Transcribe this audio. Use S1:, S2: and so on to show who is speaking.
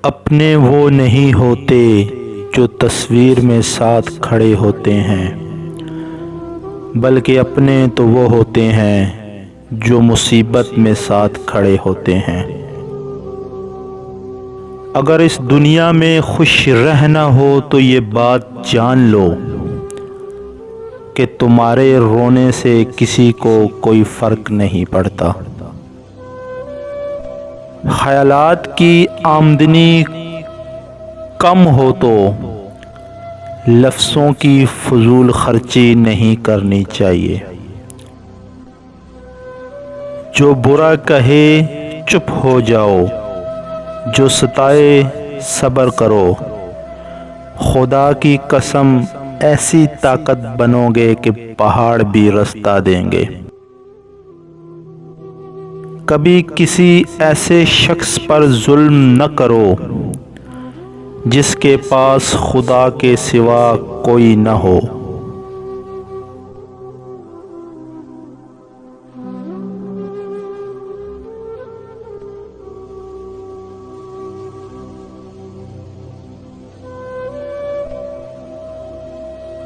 S1: اپنے وہ نہیں ہوتے جو تصویر میں ساتھ کھڑے ہوتے ہیں، بلکہ اپنے تو وہ ہوتے ہیں جو مصیبت میں ساتھ کھڑے ہوتے ہیں۔ اگر اس دنیا میں خوش رہنا ہو تو یہ بات جان لو کہ تمہارے رونے سے کسی کو کوئی فرق نہیں پڑتا۔ خیالات کی آمدنی کم ہو تو لفظوں کی فضول خرچی نہیں کرنی چاہیے۔ جو برا کہے چپ ہو جاؤ، جو ستائے صبر کرو، خدا کی قسم ایسی طاقت بنو گے کہ پہاڑ بھی رستہ دیں گے۔ کبھی کسی ایسے شخص پر ظلم نہ کرو جس کے پاس خدا کے سوا کوئی نہ ہو۔